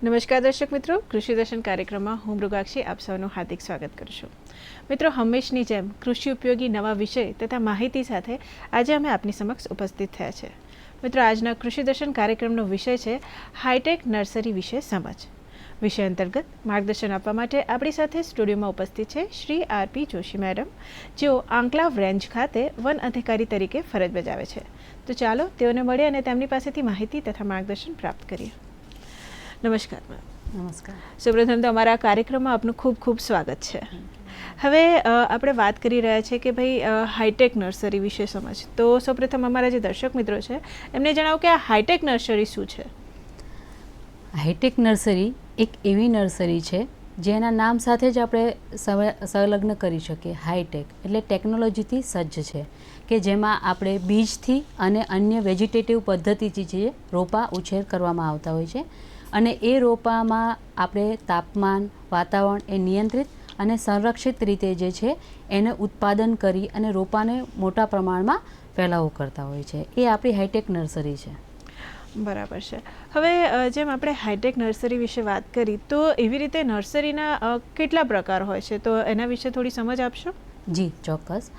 નમસ્કાર દર્શક મિત્રો, કૃષિ દર્શન કાર્યક્રમમાં હું મૃગાક્ષી આપ સૌનું હાર્દિક સ્વાગત કરું છું. મિત્રો, હંમેશની જેમ કૃષિ ઉપયોગી નવા વિષય તથા માહિતી સાથે આજે અમે આપની સમક્ષ ઉપસ્થિત થયા છે. મિત્રો, આજના કૃષિ દર્શન કાર્યક્રમનો વિષય છે હાઈટેક નર્સરી વિશે સમજ. વિષય અંતર્ગત માર્ગદર્શન આપવા માટે આપણી સાથે સ્ટુડિયોમાં ઉપસ્થિત છે શ્રી આર.પી. જોશી મેડમ, જેઓ આંકલાવ રેન્જ ખાતે વન અધિકારી તરીકે ફરજ બજાવે છે. તો ચાલો તેઓને મળીએ અને તેમની પાસેથી માહિતી તથા માર્ગદર્શન પ્રાપ્ત કરીએ. નમસ્કાર મેમ. નમસ્કાર. સૌપ્રથમ તો અમારા કાર્યક્રમમાં આપનું ખૂબ ખૂબ સ્વાગત છે. હવે આપણે વાત કરી રહ્યા છીએ કે ભાઈ હાઈટેક નર્સરી વિશે સમજ. તો સૌપ્રથમ અમારા જે દર્શક મિત્રો છે એમને જણાવો કે આ હાઈટેક નર્સરી શું છે. હાઈટેક નર્સરી એક એવી નર્સરી છે જેના નામ સાથે જ આપણે સંલગ્ન કરી શકીએ. હાઈટેક એટલે ટેકનોલોજીથી સજ્જ છે કે જેમાં આપણે બીજથી અને અન્ય વેજીટેટિવ પદ્ધતિથી જે રોપા ઉછેર કરવામાં આવતા હોય છે અને એ રોપામાં આપણે તાપમાન, વાતાવરણ એ નિયંત્રિત અને સંરક્ષિત રીતે જે છે એને ઉત્પાદન કરી અને રોપાને મોટા પ્રમાણમાં ફેલાવો કરતા હોય છે. એ આપણી હાઈટેક નર્સરી છે. બરાબર છે. હવે જેમ આપણે હાઈટેક નર્સરી વિશે વાત કરી, તો એવી રીતે નર્સરીના કેટલા પ્રકાર હોય છે, તો એના વિશે થોડી સમજ આપશો? જી ચોક્કસ.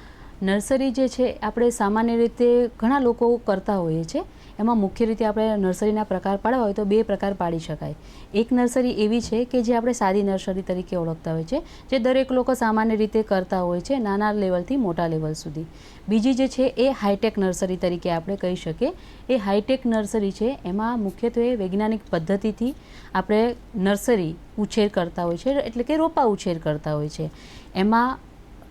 નર્સરી જે છે આપણે સામાન્ય રીતે ઘણા લોકો કરતા હોઈએ છીએ. એમાં મુખ્ય રીતે આપણે નર્સરીના પ્રકાર પાડવા હોય તો બે પ્રકાર પાડી શકાય. એક નર્સરી એવી છે કે જે આપણે સાદી નર્સરી તરીકે ઓળખતા હોય છે, જે દરેક લોકો સામાન્ય રીતે કરતા હોય છે નાના લેવલથી મોટા લેવલ સુધી. બીજી જે છે એ હાઈટેક નર્સરી તરીકે આપણે કહી શકીએ. એ હાઈટેક નર્સરી છે એમાં મુખ્યત્વે વૈજ્ઞાનિક પદ્ધતિથી આપણે નર્સરી ઉછેર કરતા હોય છે, એટલે કે રોપા ઉછેર કરતા હોય છે. એમાં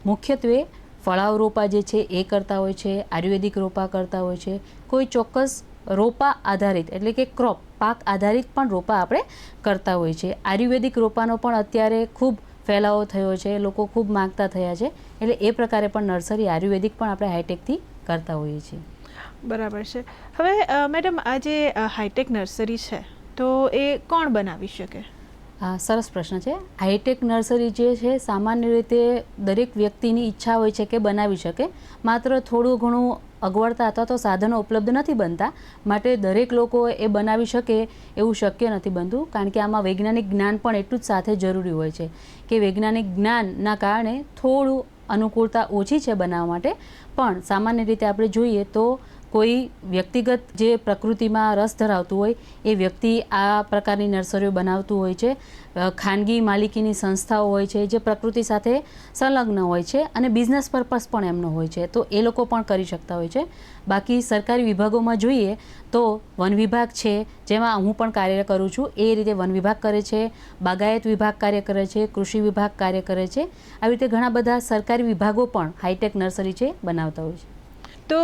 મુખ્યત્વે ફળાવ રોપા જે છે એ કરતા હોય છે, આયુર્વેદિક રોપા કરતા હોય છે, કોઈ ચોક્કસ રોપા આધારિત એટલે કે ક્રોપ પાક આધારિત પણ રોપા આપણે કરતા હોય છે. આયુર્વેદિક રોપાનો પણ અત્યારે ખૂબ ફેલાવો થયો છે, લોકો ખૂબ માગતા થયા છે, એટલે એ પ્રકારે પણ નર્સરી આયુર્વેદિક પણ આપણે હાઈટેકથી કરતા હોઈએ છીએ. બરાબર છે. હવે મેડમ, આ જે હાઈટેક નર્સરી છે તો એ કોણ બનાવી શકે? હા, સરસ પ્રશ્ન છે. હાઈટેક નર્સરી જે છે સામાન્ય રીતે દરેક વ્યક્તિની ઈચ્છા હોય છે કે બનાવી શકે, માત્ર થોડું ઘણું અગવડતા અથવા તો સાધનો ઉપલબ્ધ નથી બનતા, માટે દરેક લોકો એ બનાવી શકે એવું શક્ય નથી બનતું. કારણ કે આમાં વૈજ્ઞાનિક જ્ઞાન પણ એટલું જ સાથે જરૂરી હોય છે કે વૈજ્ઞાનિક જ્ઞાનના કારણે થોડું અનુકૂળતા ઓછી છે બનાવવા માટે. પણ સામાન્ય રીતે આપણે જોઈએ તો કોઈ વ્યક્તિગત જે પ્રકૃતિમાં રસ ધરાવતું હોય એ વ્યક્તિ આ પ્રકારની નર્સરીઓ બનાવતું હોય છે. ખાનગી માલિકીની સંસ્થાઓ હોય છે જે પ્રકૃતિ સાથે સંલગ્ન હોય છે અને બિઝનેસ પર્પઝ પણ એમનો હોય છે, તો એ લોકો પણ કરી શકતા હોય છે. બાકી સરકારી વિભાગોમાં જોઈએ તો વન વિભાગ છે, જેમાં હું પણ કાર્ય કરું છું, એ રીતે વન વિભાગ કરે છે, બાગાયત વિભાગ કાર્ય કરે છે, કૃષિ વિભાગ કાર્ય કરે છે. આવી રીતે ઘણા બધા સરકારી વિભાગો પણ હાઈટેક નર્સરી છે બનાવતા હોય છે. તો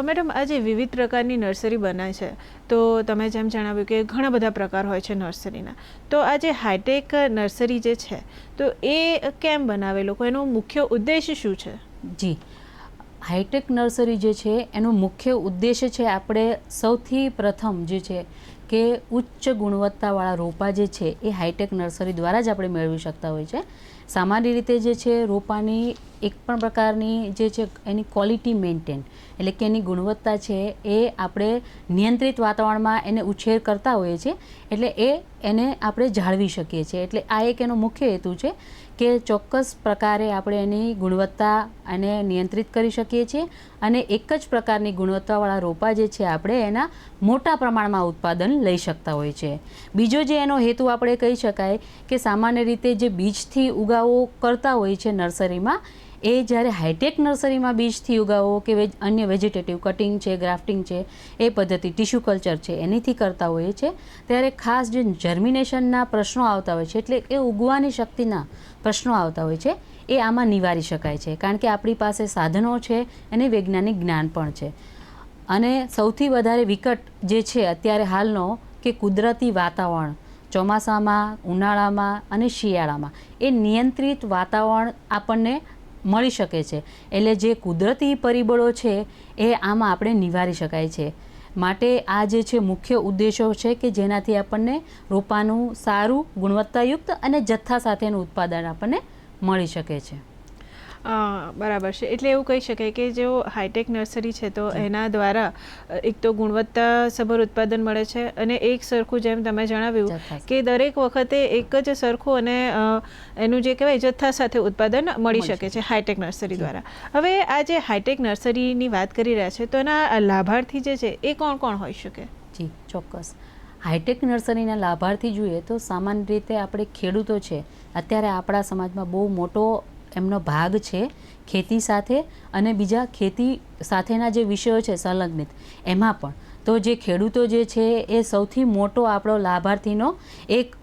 મેડમ, આ જે વિવિધ પ્રકારની નર્સરી બનાવે છે, તો તમે જેમ જણાવ્યું કે ઘણા બધા પ્રકાર હોય છે નર્સરીના, તો આ જે હાઈટેક નર્સરી જે છે તો એ કેમ બનાવે લોકો, એનો મુખ્ય ઉદ્દેશ શું છે? જી, હાઈટેક નર્સરી જે છે એનો મુખ્ય ઉદ્દેશ છે આપણે સૌથી પ્રથમ જે છે કે ઉચ્ચ ગુણવત્તાવાળા રોપા જે છે એ હાઈટેક નર્સરી દ્વારા જ આપણે મેળવી શકતા હોય છે. સામાન્ય રીતે જે છે રોપાની એક પણ પ્રકારની જે છે એની ક્વોલિટી મેન્ટેન એટલે કે એની ગુણવત્તા છે એ આપણે નિયંત્રિત વાતાવરણમાં એને ઉછેર કરતા હોઈએ છીએ, એટલે એને આપણે જાળવી શકીએ છીએ. એટલે આ એક એનો મુખ્ય હેતુ છે કે ચોક્કસ પ્રકારે આપણે એની ગુણવત્તા એને નિયંત્રિત કરી શકીએ છીએ અને એક જ પ્રકારની ગુણવત્તાવાળા રોપા જે છે આપણે એના મોટા પ્રમાણમાં ઉત્પાદન લઈ શકતા હોય છે. બીજો જે એનો હેતુ આપણે કહી શકાય કે સામાન્ય રીતે જે બીજથી ઉગાવો કરતા હોય છે નર્સરીમાં, એ જ્યારે હાઈટેક નર્સરીમાં બીજથી ઉગાવો કે અન્ય વેજીટેટિવ કટિંગ છે, ગ્રાફ્ટિંગ છે, એ પદ્ધતિ ટિશ્યુ કલ્ચર છે એનીથી કરતા હોઈએ છીએ, ત્યારે ખાસ જે જર્મિનેશનના પ્રશ્નો આવતા હોય છે, એટલે એ ઉગવાની શક્તિના પ્રશ્નો આવતા હોય છે, એ આમાં નિવારી શકાય છે. કારણ કે આપણી પાસે સાધનો છે અને વૈજ્ઞાનિક જ્ઞાન પણ છે. અને સૌથી વધારે વિકટ જે છે અત્યારે હાલનો કે કુદરતી વાતાવરણ ચોમાસામાં, ઉનાળામાં અને શિયાળામાં એ નિયંત્રિત વાતાવરણ આપણને મળી શકે છે. એટલે જે કુદરતી પરિબળો છે એ આમાં આપણે નિવારી શકાય છે. માટે આ જે છે મુખ્ય ઉદ્દેશો છે કે જેનાથી આપણને રોપાનું સારું ગુણવત્તાયુક્ત અને જથ્થા સાથેનું ઉત્પાદન આપણને મળી શકે છે. બરાબર છે. એટલે એવું કહી શકાય કે જો હાઈટેક નર્સરી છે તો એના દ્વારા એક તો ગુણવત્તાસભર ઉત્પાદન મળે છે અને એક સરખું, જેમ તમે જણાવ્યું કે દરેક વખતે એક જ સરખું અને એનું જે કહેવાય જથ્થા સાથે ઉત્પાદન મળી શકે છે હાઈટેક નર્સરી દ્વારા. હવે આ જે હાઈટેક નર્સરીની વાત કરી રહ્યા છે તો એના લાભાર્થી જે છે એ કોણ કોણ હોઈ શકે? જી ચોક્કસ. હાઈટેક નર્સરીના લાભાર્થી જોઈએ તો સામાન્ય રીતે આપણે ખેડૂતો છે, અત્યારે આપણા સમાજમાં બહુ મોટો એમનો ભાગ છે ખેતી સાથે અને બીજા ખેતી સાથેના જે વિષયો છે સંલગ્નિત, એમાં પણ તો જે ખેડૂતો જે છે એ સૌથી મોટો આપણો લાભાર્થીનો એક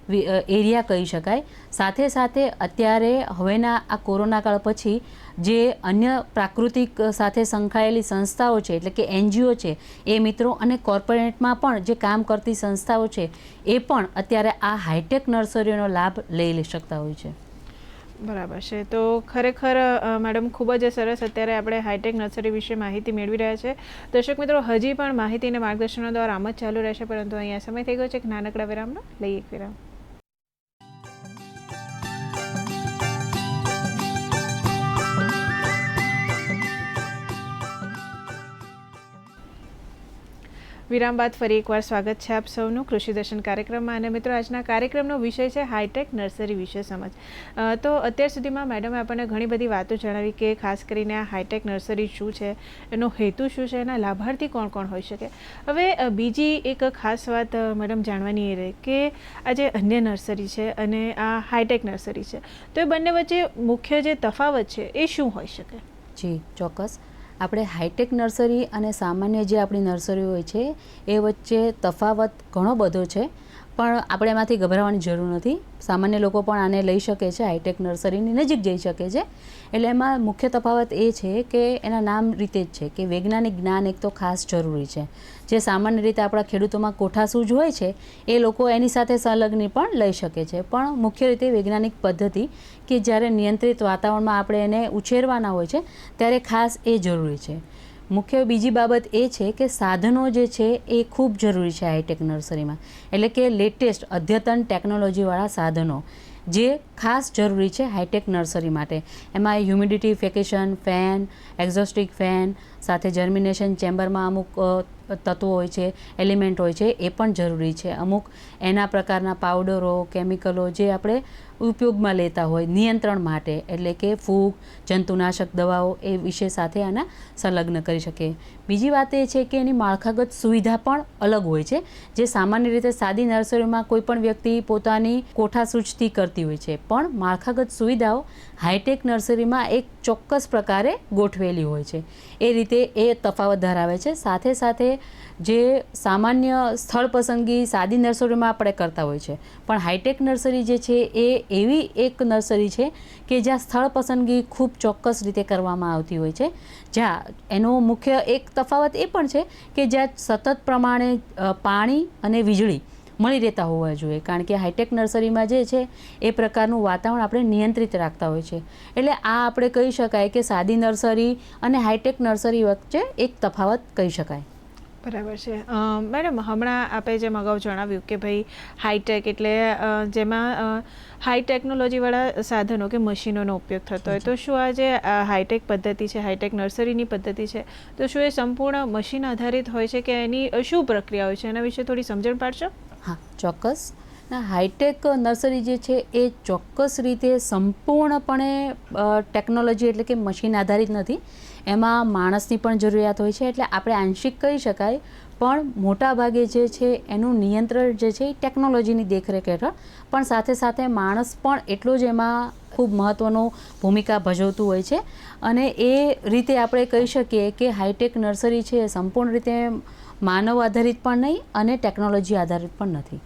એરિયા કહી શકાય. સાથે સાથે અત્યારે હવેના આ કોરોના કાળ પછી જે અન્ય પ્રાકૃતિક સાથે સંકળાયેલી સંસ્થાઓ છે, એટલે કે NGO છે, એ મિત્રો અને કોર્પોરેટમાં પણ જે કામ કરતી સંસ્થાઓ છે એ પણ અત્યારે આ હાઈટેક નર્સરીઓનો લાભ લઈ શકતા હોય છે. બરાબર છે. તો ખરેખર મેડમ ખૂબ જ સરસ અત્યારે આપણે હાઈટેક નર્સરી વિશે માહિતી મેળવી રહ્યા છે. દર્શક મિત્રો, હજી પણ માહિતી અને માર્ગદર્શનનો દોર આમ જ ચાલુ રહેશે, પરંતુ અહીંયા સમય થઈ ગયો છે એક નાનકડા વિરામનો. લઈએ એક વિરામ. વિરામ બાદ ફરી એકવાર સ્વાગત છે આપ સૌનું કૃષિ દર્શન કાર્યક્રમમાં. અને મિત્રો, આજના કાર્યક્રમનો વિષય છે હાઈટેક નર્સરી વિશે સમજ. તો અત્યાર સુધીમાં મેડમે આપણને ઘણી બધી વાતો જણાવી કે ખાસ કરીને આ હાઈટેક નર્સરી શું છે, એનો હેતુ શું છે, એના લાભાર્થી કોણ કોણ હોઈ શકે. હવે બીજી એક ખાસ વાત મેડમ જાણવાની એ રહે કે આ જે અન્ય નર્સરી છે અને આ હાઈટેક નર્સરી છે, તો એ બંને વચ્ચે મુખ્ય જે તફાવત છે એ શું હોઈ શકે? જી ચોક્કસ. આપણે હાઈટેક નર્સરી અને સામાન્ય જે આપણી નર્સરીઓ હોય છે એ વચ્ચે તફાવત ઘણો બધો છે, પણ આપણે એમાંથી ગભરાવાની જરૂર નથી. સામાન્ય લોકો પણ આને લઈ શકે છે, હાઈટેક નર્સરીની નજીક જઈ શકે છે. એટલે એમાં મુખ્ય તફાવત એ છે કે એના નામ રીતે જ છે કે વૈજ્ઞાનિક જ્ઞાન એક તો ખાસ જરૂરી છે. જે સામાન્ય રીતે આપણા ખેડૂતોમાં કોઠાસૂઝ હોય છે એ લોકો એની સાથે સંલગ્ન પણ લઈ શકે છે, પણ મુખ્ય રીતે વૈજ્ઞાનિક પદ્ધતિ કે જ્યારે નિયંત્રિત વાતાવરણમાં આપણે એને ઉછેરવાના હોય છે ત્યારે ખાસ એ જરૂરી છે. મુખ્ય બીજી બાબત એ છે કે સાધનો જે છે એ ખૂબ જરૂરી છે હાઈટેક નર્સરીમાં, એટલે કે લેટેસ્ટ અદ્યતન ટેકનોલોજીવાળા સાધનો જે ખાસ જરૂરી છે હાઈટેક નર્સરી માટે. એમાં હ્યુમિડિટીફિકેશન ફેન, એક્ઝોસ્ટિક ફેન, સાથે જર્મિનેશન ચેમ્બરમાં અમુક તત્વો હોય છે, એલિમેન્ટ હોય છે, એ પણ જરૂરી છે. અમુક એના પ્રકારના પાવડરો, કેમિકલો જે આપણે ઉપયોગમાં લેતા હોય નિયંત્રણ માટે, એટલે કે ફૂગ, જંતુનાશક દવાઓ, એ વિશે સાથે આના સંલગ્ન કરી શકે. બીજી વાત એ છે કે એની માળખાગત સુવિધા પણ અલગ હોય છે, જે સામાન્ય રીતે સાદી નર્સરીમાં કોઈ પણ વ્યક્તિ પોતાની કોઠાસૂઝથી કરતી હોય છે, પણ માળખાગત સુવિધાઓ હાઈટેક નર્સરીમાં એક ચોક્કસ પ્રકારે ગોઠવેલી હોય છે. એ રીતે એ તફાવત ધરાવે છે. સાથે સાથે જે સામાન્ય સ્થળ પસંદગી સાદી નર્સરીમાં આપણે કરતા હોય છે, પણ હાઈટેક નર્સરી જે છે એ એવી એક નર્સરી છે કે જ્યાં સ્થળ પસંદગી ખૂબ ચોક્કસ રીતે કરવામાં આવતી હોય છે. જ્યાં એનો મુખ્ય એક તફાવત એ પણ છે કે જ્યાં સતત પ્રમાણે પાણી અને વીજળી મળી રહેતા હોવા જોઈએ, કારણ કે હાઈટેક નર્સરીમાં જે છે એ પ્રકારનું વાતાવરણ આપણે નિયંત્રિત રાખતા હોય છે. એટલે આ આપણે કહી શકાય કે સાદી નર્સરી અને હાઈટેક નર્સરી વચ્ચે એક તફાવત કહી શકાય. બરાબર છે. મેડમ, હમણાં આપે જેમ અગાઉ જણાવ્યું કે ભાઈ હાઈટેક એટલે જેમાં હાઈ ટેકનોલોજીવાળા સાધનો કે મશીનોનો ઉપયોગ થતો હોય, તો શું આ જે હાઈટેક પદ્ધતિ છે, હાઈટેક નર્સરીની પદ્ધતિ છે, તો શું એ સંપૂર્ણ મશીન આધારિત હોય છે કે એની શું પ્રક્રિયા હોય છે? એના વિશે થોડી સમજણ પાડશો? હા ચોક્કસ. હાઈટેક નર્સરી જે છે એ ચોક્કસ રીતે સંપૂર્ણપણે ટેકનોલોજી એટલે કે મશીન આધારિત નથી. એમાં માણસની પણ જરૂરિયાત હોય છે, એટલે આપણે આંશિક કહી શકાય, પણ મોટા ભાગે જે છે એનું નિયંત્રણ જે છે એ ટેકનોલોજીની દેખરેખ હેઠળ, પણ સાથે સાથે માણસ પણ એટલો જ એમાં ખૂબ મહત્ત્વનો ભૂમિકા ભજવતું હોય છે. અને એ રીતે આપણે કહી શકીએ કે હાઈટેક નર્સરી છે એ સંપૂર્ણ રીતે માનવ આધારિત પણ નહીં અને ટેકનોલોજી આધારિત પણ નથી.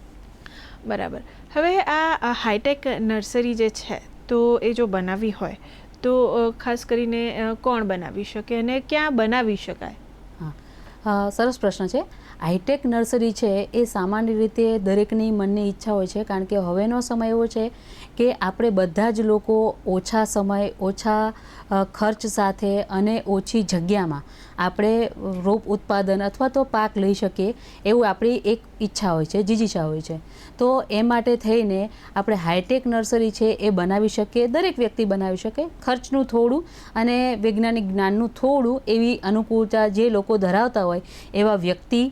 બરાબર. હવે આ હાઈટેક નર્સરી જે છે તો એ જો બનાવવી હોય તો ખાસ કરીને કોણ બનાવી શકે અને ક્યાં બનાવી શકાય? હા, સરસ પ્રશ્ન છે. હાઈટેક નર્સરી છે એ સામાન્ય રીતે દરેકની મનની ઈચ્છા હોય છે, કારણ કે હવેનો સમય એવો છે કે આપણે બધા જ લોકો ઓછા સમય, ઓછા ખર્ચ સાથે અને ઓછી જગ્યામાં આપણે રોપ ઉત્પાદન અથવા તો પાક લઈ શકીએ એવું આપણી એક ઈચ્છા હોય છે, જીજીશા હોય છે. તો એ માટે થઈને આપણે હાઈટેક નર્સરી છે એ બનાવી શકીએ, દરેક વ્યક્તિ બનાવી શકે. ખર્ચનું થોડું અને વૈજ્ઞાનિક જ્ઞાનનું થોડું એવી અનુકૂળતા જે લોકો ધરાવતા હોય એવા વ્યક્તિ,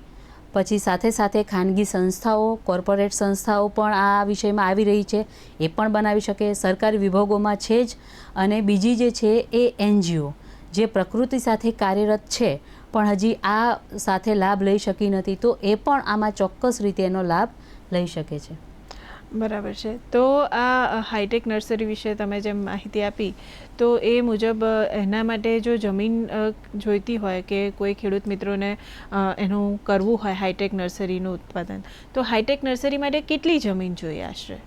પછી સાથે સાથે ખાનગી સંસ્થાઓ, કોર્પોરેટ સંસ્થાઓ પણ આ વિષયમાં આવી રહી છે, એ પણ બનાવી શકે. સરકારી વિભાગોમાં છે જ. અને બીજી જે છે એ NGO જે પ્રકૃતિ સાથે કાર્યરત છે પણ હજી આ સાથે લાભ લઈ શકી નથી, તો એ પણ આમાં ચોક્કસ રીતે એનો લાભ લઈ શકે છે. બરાબર છે. તો આ હાઈટેક નર્સરી વિશે તમે જેમ માહિતી આપી, તો એ મુજબ એના માટે જો જમીન જોઈતી હોય કે કોઈ ખેડૂત મિત્રોને એનું કરવું હોય હાઈટેક નર્સરીનું ઉત્પાદન, તો હાઈટેક નર્સરી માટે કેટલી જમીન જોઈએ આશરે?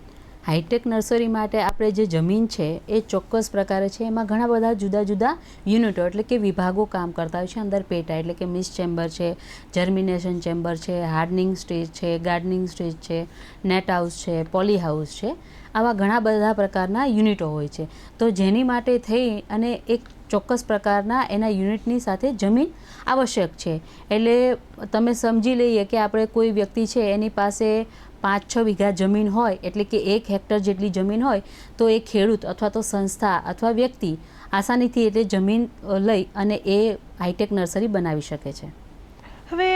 હાઈટેક નર્સરી માટે આપણે જે જમીન છે એ ચોક્કસ પ્રકારે છે. એમાં ઘણા બધા જુદા જુદા યુનિટો એટલે કે વિભાગો કામ કરતા હોય છે. અંદર પેટા એટલે કે મિસ ચેમ્બર છે, જર્મિનેશન ચેમ્બર છે, હાર્ડનિંગ સ્ટેજ છે, ગાર્ડનિંગ સ્ટેજ છે, નેટ હાઉસ છે, પોલી હાઉસ છે. આવા ઘણા બધા પ્રકારના યુનિટો હોય છે. તો જેની માટે થઈ અને એક ચોક્કસ પ્રકારના એના યુનિટની સાથે જમીન આવશ્યક છે. એટલે તમે સમજી લઈએ કે આપણે કોઈ વ્યક્તિ છે એની પાસે 5-6 વીઘા જમીન હોય, એટલે કે 1 હેક્ટર જેટલી જમીન હોય, તો એ ખેડૂત અથવા તો સંસ્થા અથવા વ્યક્તિ આસાનીથી એટલે જમીન લઈ અને એ હાઈટેક નર્સરી બનાવી શકે છે. હવે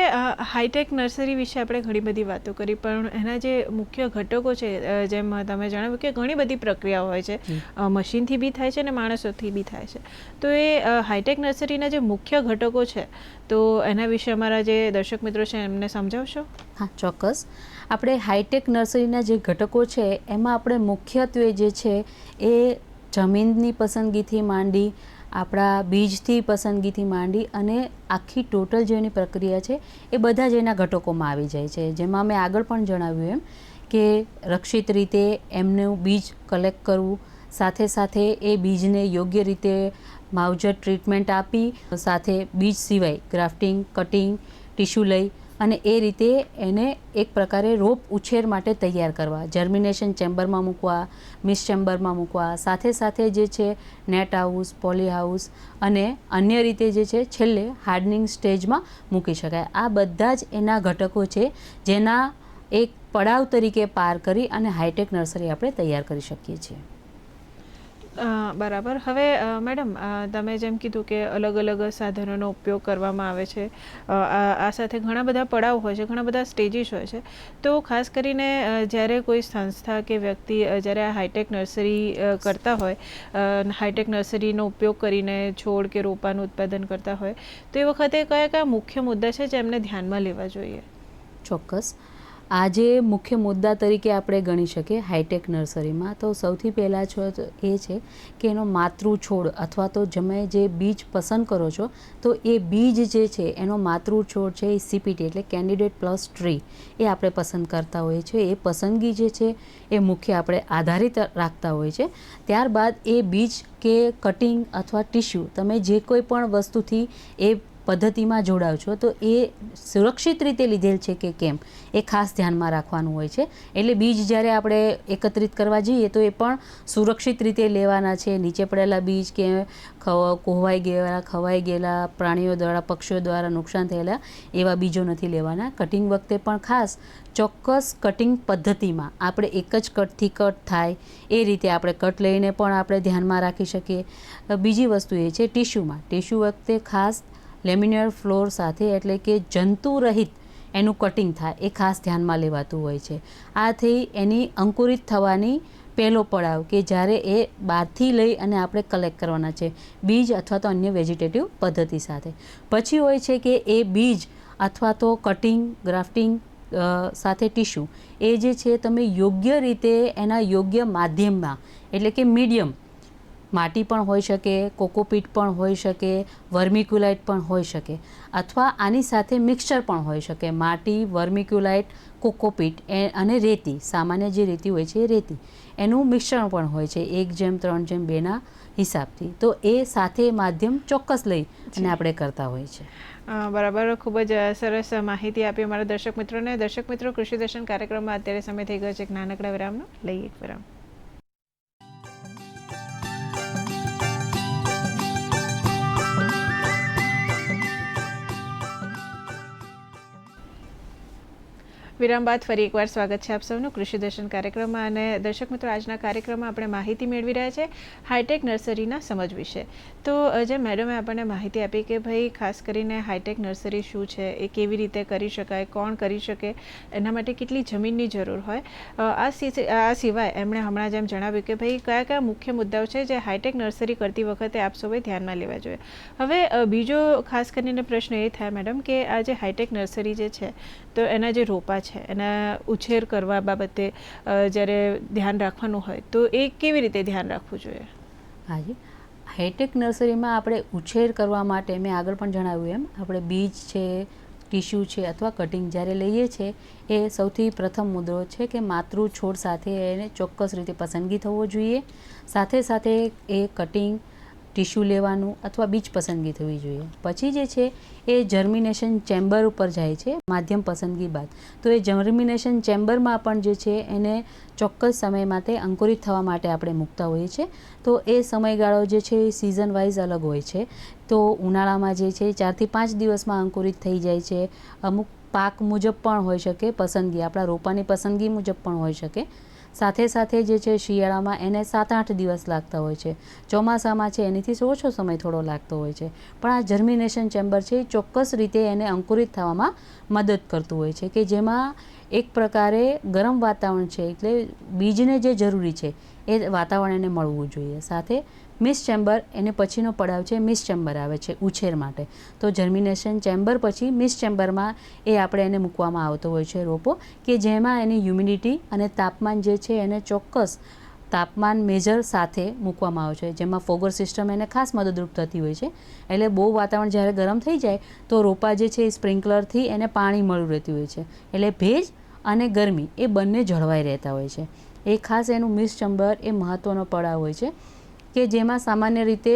હાઈટેક નર્સરી વિશે આપણે ઘણી બધી વાતો કરી, પણ એના જે મુખ્ય ઘટકો છે, જેમ તમે જણાવ્યું કે ઘણી બધી પ્રક્રિયાઓ હોય છે, મશીનથી બી થાય છે અને માણસોથી બી થાય છે. તો એ હાઈટેક નર્સરીના જે મુખ્ય ઘટકો છે, તો એના વિશે અમારા જે દર્શક મિત્રો છે એમને સમજાવશો? હા, ચોક્કસ. આપણે હાઈટેક નર્સરીના જે ઘટકો છે એમાં આપણે મુખ્યત્વે જે છે એ જમીનની પસંદગીથી માંડી, આપણા બીજથી પસંદગીથી માંડી અને આખી ટોટલ જે એની પ્રક્રિયા છે એ બધા જ એના ઘટકોમાં આવી જાય છે. જેમાં મેં આગળ પણ જણાવ્યું એમ કે રક્ષિત રીતે એમનું બીજ કલેક્ટ કરવું, સાથે સાથે એ બીજને યોગ્ય રીતે માવજત ટ્રીટમેન્ટ આપી, સાથે બીજ સિવાય ગ્રાફ્ટિંગ, કટિંગ, ટિશ્યુ લઈ અને એ રીતે એને એક પ્રકારે રોપ ઉછેર માટે તૈયાર કરવા, જર્મિનેશન ચેમ્બરમાં મૂકવા, મિસ ચેમ્બરમાં મૂકવા, સાથે સાથે જે છે નેટ હાઉસ, પોલી હાઉસ અને અન્ય રીતે જે છે છેલ્લે હાર્ડનિંગ સ્ટેજમાં મૂકી શકાય. આ બધા જ એના ઘટકો છે જેના એક પડાવ તરીકે પાર કરી અને હાઈટેક નર્સરી આપણે તૈયાર કરી શકીએ છીએ. બરાબર. હવે મેડમ, તમે જેમ કીધું કે અલગ અલગ સાધનોનો ઉપયોગ કરવામાં આવે છે, આ સાથે ઘણા બધા પડાવ હોય છે, ઘણા બધા સ્ટેજીસ હોય છે. તો ખાસ કરીને જ્યારે કોઈ સંસ્થા કે વ્યક્તિ જ્યારે આ હાઈટેક નર્સરી કરતા હોય, હાઈટેક નર્સરીનો ઉપયોગ કરીને છોડ કે રોપાનું ઉત્પાદન કરતા હોય, તો એ વખતે કયા કયા મુખ્ય મુદ્દા છે જે એમને ધ્યાનમાં લેવા જોઈએ? ચોક્કસ. આજે મુખ્ય મુદ્દા તરીકે આપણે ગણી શકીએ હાઈટેક નર્સરીમાં, તો સૌથી પહેલાં એ છે કે એનો માતૃ છોડ અથવા તો તમે જે બીજ પસંદ કરો છો, તો એ બીજ જે છે એનો માતૃ છોડ છે એ CPT એટલે કેન્ડિડેટ પ્લસ ટ્રી એ આપણે પસંદ કરતા હોઈએ છીએ. એ પસંદગી જે છે એ મુખ્ય આપણે આધારિત રાખતા હોઈએ છીએ. ત્યારબાદ એ બીજ કે કટિંગ અથવા ટિશ્યુ તમે જે કોઈ પણ વસ્તુથી એ પદ્ધતિમાં જોડાવ છો, તો એ સુરક્ષિત રીતે લીધેલ છે કે કેમ એ ખાસ ધ્યાનમાં રાખવાનું હોય છે. એટલે બીજ જ્યારે આપણે એકત્રિત કરવા જઈએ તો એ પણ સુરક્ષિત રીતે લેવાના છે. નીચે પડેલા બીજ કે કોહવાઈ ગયેલા, ખવાઈ ગયેલા, પ્રાણીઓ દ્વારા, પક્ષીઓ દ્વારા નુકસાન થયેલા એવા બીજો નથી લેવાના. કટિંગ વખતે પણ ખાસ ચોક્કસ કટિંગ પદ્ધતિમાં આપણે એક જ કટથી કટ થાય એ રીતે આપણે કટ લઈને પણ આપણે ધ્યાનમાં રાખી શકીએ. બીજી વસ્તુ એ છે ટિશ્યુમાં. ટિશ્યુ વખતે ખાસ લેમિનેર ફ્લોર સાથે એટલે કે જંતુ રહિત એનું કટિંગ થાય એ ખાસ ધ્યાનમાં લેવાતું હોય છે. આ થઈ એની અંકુરિત થવાની પહેલો પડાવ કે જ્યારે એ બહારથી લઈ અને આપણે કલેક્ટ કરવાના છે બીજ અથવા તો અન્ય વેજીટેટિવ પદ્ધતિ સાથે. પછી હોય છે કે એ બીજ અથવા તો કટિંગ, ગ્રાફ્ટિંગ સાથે ટિશ્યુ એ જે છે તમે યોગ્ય રીતે એના યોગ્ય માધ્યમમાં એટલે કે મીડિયમ, માટી પણ હોઈ શકે, કોકોપીટ પણ હોઈ શકે, વર્મિક્યુલાઇટ પણ હોઈ શકે, અથવા આની સાથે મિક્સચર પણ હોઈ શકે. માટી, વર્મિક્યુલાઇટ, કોકોપીટ અને રેતી, સામાન્ય જે રેતી હોય છે એ રેતી, એનું મિશ્રણ પણ હોય છે 1:3:2 હિસાબથી. તો એ સાથે માધ્યમ ચોક્કસ લઈ અને આપણે કરતા હોઈએ છીએ. બરાબર. ખૂબ જ સરસ માહિતી આપી અમારા દર્શક મિત્રોને. દર્શક મિત્રો, કૃષિ દર્શન કાર્યક્રમમાં અત્યારે સમય થઈ ગયો છે એક નાનકડા વિરામનો. લઈએ એક વિરામ. વિરામ બાદ ફરી એકવાર સ્વાગત છે આપ સૌનું કૃષિ દર્શન કાર્યક્રમમાં. અને દર્શક મિત્રો, આજના કાર્યક્રમમાં આપણે માહિતી મેળવી રહ્યા છે હાઈટેક નર્સરીના સમજ વિશે. તો જે મેડમે આપણને માહિતી આપી કે ભાઈ ખાસ કરીને હાઈટેક નર્સરી શું છે, એ કેવી રીતે કરી શકાય, કોણ કરી શકે, એના માટે કેટલી જમીનની જરૂર હોય, આ સિવાય એમણે હમણાં જેમ જણાવ્યું કે ભાઈ કયા કયા મુખ્ય મુદ્દાઓ છે જે હાઈટેક નર્સરી કરતી વખતે આપ સૌએ ધ્યાનમાં લેવા જોઈએ. હવે બીજો ખાસ કરીને પ્રશ્ન એ થાય મેડમ કે આ જે હાઈટેક નર્સરી જે છે તો એના જે રોપા છે એના ઉછેર કરવા બાબતે જ્યારે ધ્યાન રાખવાનું હોય તો એ કેવી રીતે ધ્યાન રાખવું જોઈએ? હાજી, હાઈટેક નર્સરીમાં આપણે ઉછેર કરવા માટે મેં આગળ પણ જણાવ્યું એમ આપણે બીજ છે, ટીશ્યુ છે અથવા કટિંગ જ્યારે લઈએ છીએ એ સૌથી પ્રથમ મુદ્દો છે કે માતૃ છોડ સાથે એને ચોક્કસ રીતે પસંદગી થવો જોઈએ. સાથે સાથે એ કટિંગ ટીશ્યુ લેવાનું અથવા બીજ પસંદગી થવી જોઈએ. પછી જે છે એ જર્મિનેશન ચેમ્બર ઉપર જાય છે માધ્યમ પસંદગી બાદ. તો એ જર્મિનેશન ચેમ્બરમાં પણ જે છે એને ચોક્કસ સમય માટે અંકુરિત થવા માટે આપણે મૂકતા હોઈએ છીએ. તો એ સમયગાળો જે છે એ સિઝન વાઇઝ અલગ હોય છે. તો ઉનાળામાં જે છે 4 થી 5 દિવસમાં અંકુરિત થઈ જાય છે. અમુક પાક મુજબ પણ હોઈ શકે, પસંદગી આપણા રોપાની પસંદગી મુજબ પણ હોઈ શકે. સાથે સાથે જે છે શિયાળામાં એને 7-8 દિવસ લાગતા હોય છે. ચોમાસામાં છે એનીથી ઓછો સમય થોડો લાગતો હોય છે. પણ આ જર્મિનેશન ચેમ્બર છે એ ચોક્કસ રીતે એને અંકુરિત થવામાં મદદ કરતું હોય છે કે જેમાં એક પ્રકારે ગરમ વાતાવરણ છે એટલે બીજને જે જરૂરી છે એ વાતાવરણ એને મળવું જોઈએ. સાથે મિસ ચેમ્બર એને પછીનો પડાવ છે, મિસ ચેમ્બર આવે છે ઉછેર માટે. તો જર્મિનેશન ચેમ્બર પછી મિસ ચેમ્બરમાં એ આપણે એને મૂકવામાં આવતો હોય છે રોપો કે જેમાં એની હ્યુમિડિટી અને તાપમાન જે છે એને ચોક્કસ તાપમાન મેજર સાથે મૂકવામાં આવે છે, જેમાં ફોગર સિસ્ટમ એને ખાસ મદદરૂપ થતી હોય છે. એટલે બહુ વાતાવરણ જ્યારે ગરમ થઈ જાય તો રોપા જે છે એ સ્પ્રિંકલરથી એને પાણી મળતું રહેતું હોય છે. એટલે ભેજ અને ગરમી એ બંને જળવાઈ રહેતા હોય છે. એ ખાસ એનું મિસ ચેમ્બર એ મહત્ત્વનો પડાવ હોય છે કે જેમાં સામાન્ય રીતે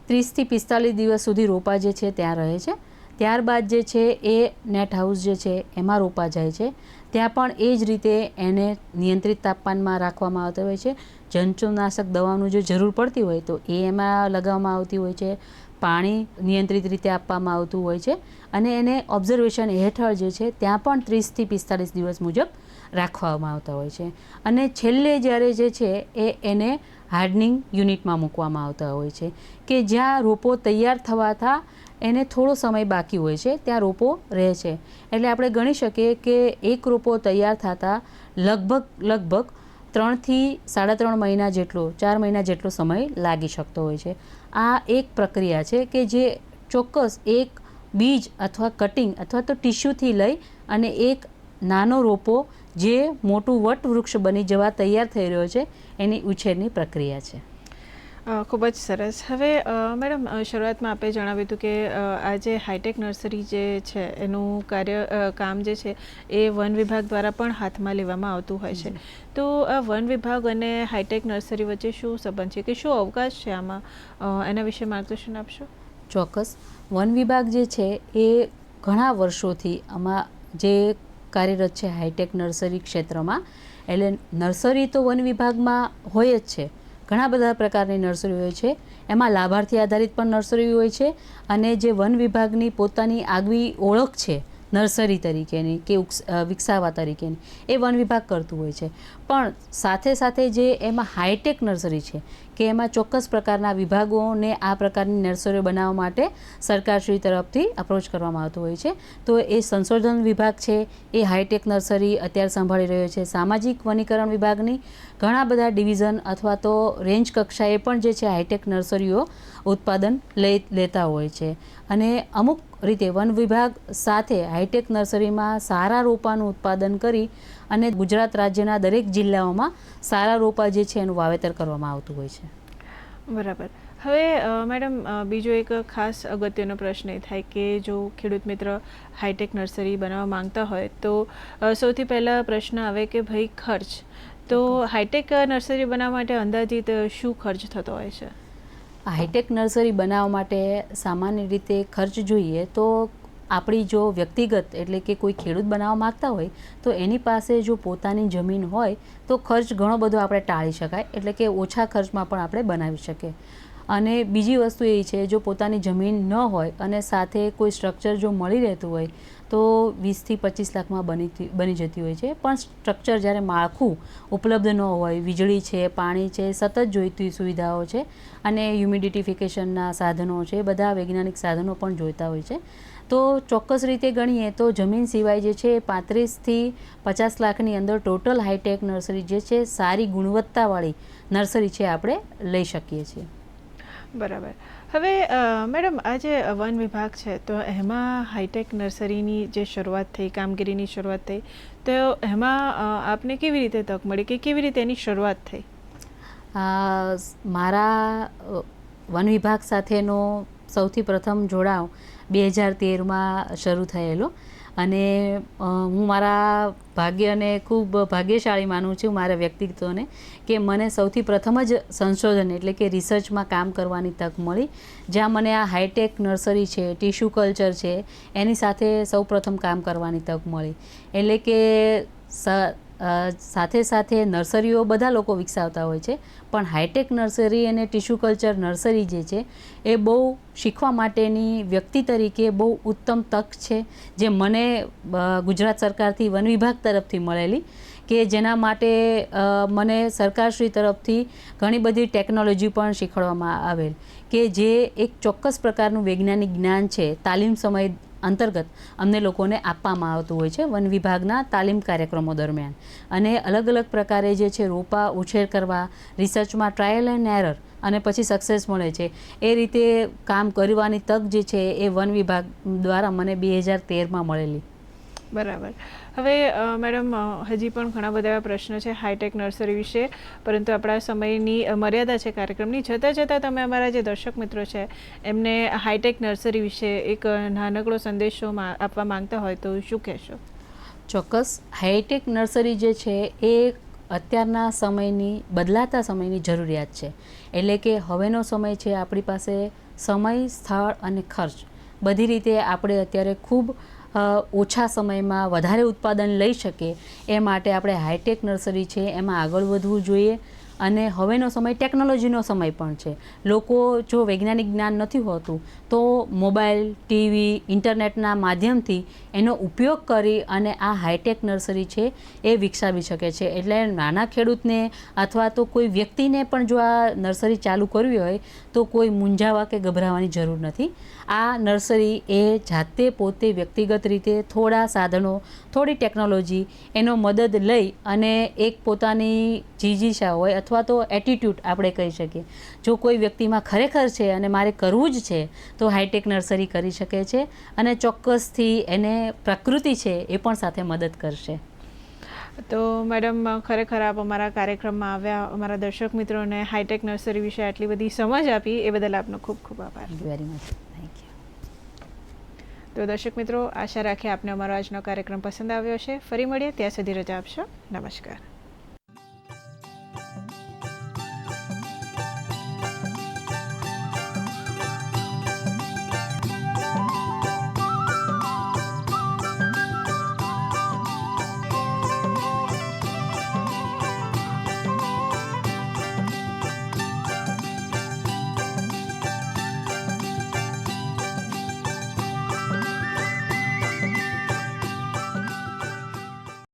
30 થી 45 દિવસ સુધી રોપા જે છે ત્યાં રહે છે. ત્યારબાદ જે છે એ નેટ હાઉસ જે છે એમાં રોપા જાય છે. ત્યાં પણ એ જ રીતે એને નિયંત્રિત તાપમાનમાં રાખવામાં આવતા હોય છે. જંતુનાશક દવાનું જે જરૂર પડતી હોય તો એ એમાં લગાવવામાં આવતી હોય છે. પાણી નિયંત્રિત રીતે આપવામાં આવતું હોય છે અને એને ઓબ્ઝર્વેશન હેઠળ જે છે ત્યાં પણ 30 થી 45 દિવસ મુજબ રાખવામાં આવતા હોય છે. અને છેલ્લે જ્યારે જે છે એ એને હાર્ડનિંગ યુનિટમાં મૂકવામાં આવતા હોય છે કે જ્યાં રોપો તૈયાર થવાતા એને થોડો સમય બાકી હોય છે, ત્યાં રોપો રહે છે. એટલે આપણે ગણી શકીએ કે એક રોપો તૈયાર થતાં લગભગ 3 થી 3.5 મહિના જેટલો, 4 મહિના જેટલો સમય લાગી શકતો હોય છે. આ એક પ્રક્રિયા છે કે જે ચોક્કસ એક બીજ અથવા કટિંગ અથવા તો ટીશ્યુથી લઈ અને એક નાનો રોપો જે મોટું વટવૃક્ષ બની જવા તૈયાર થઈ રહ્યો છે એની ઉછેરની પ્રક્રિયા છે. ખૂબ જ સરસ. હવે મેડમ, શરૂઆતમાં આપે જણાવ્યું હતું કે આ જે હાઈટેક નર્સરી જે છે એનું કામ જે છે એ વન વિભાગ દ્વારા પણ હાથમાં લેવામાં આવતું હોય છે. તો આ વન વિભાગ અને હાઈટેક નર્સરી વચ્ચે શું સંબંધ છે કે શું અવકાશ છે આમાં, એના વિશે માર્ગદર્શન આપશો? ચોક્કસ. વન વિભાગ જે છે એ ઘણા વર્ષોથી આમાં જે કાર્યરત છે હાઈટેક નર્સરી ક્ષેત્રમાં. એટલે નર્સરી તો વન વિભાગમાં હોય જ છે. ઘણા બધા પ્રકારની નર્સરી હોય છે. એમાં લાભાર્થી આધારિત પણ નર્સરી હોય છે અને જે વન વિભાગની પોતાની આગવી ઓળખ છે નર્સરી તરીકેની કે વિકસાવવા તરીકેની એ વન વિભાગ કરતું હોય છે. પણ સાથે સાથે જે એમાં હાઈટેક નર્સરી છે કે એમાં ચોક્કસ પ્રકારના વિભાગોને આ પ્રકારની નર્સરીઓ બનાવવા માટે સરકારશ્રી તરફથી અપ્રોચ કરવામાં આવતો હોય છે. તો એ સંશોધન વિભાગ છે એ હાઈટેક નર્સરી અત્યારે સંભાળી રહ્યો છે. સામાજિક વનીકરણ વિભાગની ઘણા બધા ડિવિઝન અથવા તો રેન્જ કક્ષાએ પણ જે છે હાઈટેક નર્સરીઓ ઉત્પાદન લેતા હોય છે. અને અમુક રીતે વન વિભાગ સાથે હાઈટેક નર્સરીમાં સારા રોપાનું ઉત્પાદન કરી અને ગુજરાત રાજ્યના દરેક જિલ્લાઓમાં સારા રોપા જે છે એનું વાવેતર કરવામાં આવતું હોય છે. બરાબર. હવે મેડમ, બીજો એક ખાસ અગત્યનો પ્રશ્ન એ થાય કે જો ખેડૂત મિત્ર હાઈટેક નર્સરી બનાવવા માંગતા હોય તો સૌથી પહેલાં પ્રશ્ન આવે કે ભાઈ ખર્ચ. તો હાઈટેક નર્સરી બનાવવા માટે અંદાજિત શું ખર્ચ થતો હોય છે? હાઈટેક નર્સરી બનાવવા માટે સામાન્ય રીતે ખર્ચ જોઈએ તો આપણી જો વ્યક્તિગત એટલે કે કોઈ ખેડૂત બનાવવા માગતા હોય તો એની પાસે જો પોતાની જમીન હોય તો ખર્ચ ઘણો બધો આપણે ટાળી શકાય, એટલે કે ઓછા ખર્ચમાં પણ આપણે બનાવી શકીએ. અને બીજી વસ્તુ એ છે જો પોતાની જમીન ન હોય અને સાથે કોઈ સ્ટ્રક્ચર જો મળી રહેતું હોય તો 20 થી 25 લાખમાં બની જતી હોય છે. પણ સ્ટ્રક્ચર જ્યારે માળખું ઉપલબ્ધ ન હોય, વીજળી છે, પાણી છે, સતત જોઈતી સુવિધાઓ છે અને હ્યુમિડિફિકેશનના સાધનો છે, બધા વૈજ્ઞાનિક સાધનો પણ જોઈતા હોય છે. તો ચોક્કસ રીતે ગણીએ તો જમીન સિવાય જે છે 35 થી 50 લાખની અંદર ટોટલ હાઈટેક નર્સરી જે છે સારી ગુણવત્તાવાળી નર્સરી છે આપણે લઈ શકીએ છીએ. બરાબર. હવે મેડમ આ જે વન વિભાગ છે તો એમાં હાઈટેક નર્સરીની જે શરૂઆત થઈ, કામગીરીની શરૂઆત થઈ, તો એમાં આપને કેવી રીતે તક મળી કે કેવી રીતે એની શરૂઆત થઈ? મારા વન વિભાગ સાથેનો સૌથી પ્રથમ જોડાવ 2013માં શરૂ થયેલો અને હું મારા ભાગ્યને ખૂબ ભાગ્યશાળી માનું છું, મારા વ્યક્તિત્વને, કે મને સૌથી પ્રથમ જ સંશોધન એટલે કે રિસર્ચમાં કામ કરવાની તક મળી, જ્યાં મને આ હાઈટેક નર્સરી છે, ટિશ્યુ કલ્ચર છે, એની સાથે સૌ પ્રથમ કામ કરવાની તક મળી. એટલે કે સાથે સાથે નર્સરીઓ બધા લોકો વિકસાવતા હોય છે, પણ હાઈટેક નર્સરી અને ટિશ્યુ કલ્ચર નર્સરી જે છે એ બહુ શીખવા માટેની વ્યક્તિ તરીકે બહુ ઉત્તમ તક છે, જે મને ગુજરાત સરકારથી વન વિભાગ તરફથી મળેલી, કે જેના માટે મને સરકારશ્રી તરફથી ઘણી બધી ટેકનોલોજી પણ શીખવાડવામાં આવેલ, કે જે એક ચોક્કસ પ્રકારનું વૈજ્ઞાનિક જ્ઞાન છે તાલીમ સમય અંતર્ગત અમને લોકોને આપવામાં આવતું હોય છે વન વિભાગના તાલીમ કાર્યક્રમો દરમિયાન. અને અલગ અલગ પ્રકારે જે છે રોપા ઉછેર કરવા, રિસર્ચમાં ટ્રાયલ એન્ડ એરર અને પછી સક્સેસ મળે છે, એ રીતે કામ કરવાની તક જે છે એ વન વિભાગ દ્વારા મને 2013માં મળેલી. બરાબર. હવે મેડમ હજી પણ ઘણા બધા એવા પ્રશ્નો છે હાઈટેક નર્સરી વિશે, પરંતુ આપણા સમયની મર્યાદા છે કાર્યક્રમની. જતાં જતાં તમે અમારા જે દર્શક મિત્રો છે એમને હાઈટેક નર્સરી વિશે એક નાનકડો સંદેશો આપવા માંગતા હોય તો શું કહેશો? ચોક્કસ. હાઈટેક નર્સરી જે છે એ અત્યારના સમયની, બદલાતા સમયની જરૂરિયાત છે. એટલે કે હવેનો સમય છે આપણી પાસે સમય, સ્થળ અને ખર્ચ બધી રીતે આપણે અત્યારે ખૂબ ઓછા સમયમાં વધારે ઉત્પાદન લઈ શકીએ એ માટે આપણે હાઈટેક નર્સરી છે એમાં આગળ વધવું જોઈએ. અને હવેનો સમય ટેકનોલોજીનો સમય પણ છે. લોકો જો વૈજ્ઞાનિક જ્ઞાન નથી હોતું તો મોબાઈલ, ટીવી, ઇન્ટરનેટના માધ્યમથી એનો ઉપયોગ કરી અને આ હાઈટેક નર્સરી છે એ વિકસાવી શકે છે. એટલે નાના ખેડૂતને અથવા તો કોઈ વ્યક્તિને પણ જો આ નર્સરી ચાલુ કરવી હોય તો કોઈ મૂંઝાવા કે ગભરાવાની જરૂર નથી. આ નર્સરી એ જાતે પોતે વ્યક્તિગત રીતે થોડા સાધનો, થોડી ટેકનોલોજી એનો મદદ લઈ અને એક પોતાની જીજીશા હોય અથવા તો એટીટ્યૂડ આપણે કહી શકીએ, જો કોઈ વ્યક્તિમાં ખરેખર છે અને મારે કરવું જ છે તો હાઈટેક નર્સરી કરી શકે છે અને ચોક્કસથી એને પ્રકૃતિ છે એ પણ સાથે મદદ કરશે. તો મેડમ ખરેખર આપ અમારા કાર્યક્રમમાં આવ્યા, અમારા દર્શક મિત્રોને હાઈટેક નર્સરી વિશે આટલી બધી સમજ આપી એ બદલ આપનો ખૂબ ખૂબ આભાર. Very much. Thank you. તો દર્શક મિત્રો, આશા રાખીએ આપને અમારો આજનો કાર્યક્રમ પસંદ આવ્યો છે. ફરી મળીએ, ત્યાં સુધી રજા આપશો. નમસ્કાર.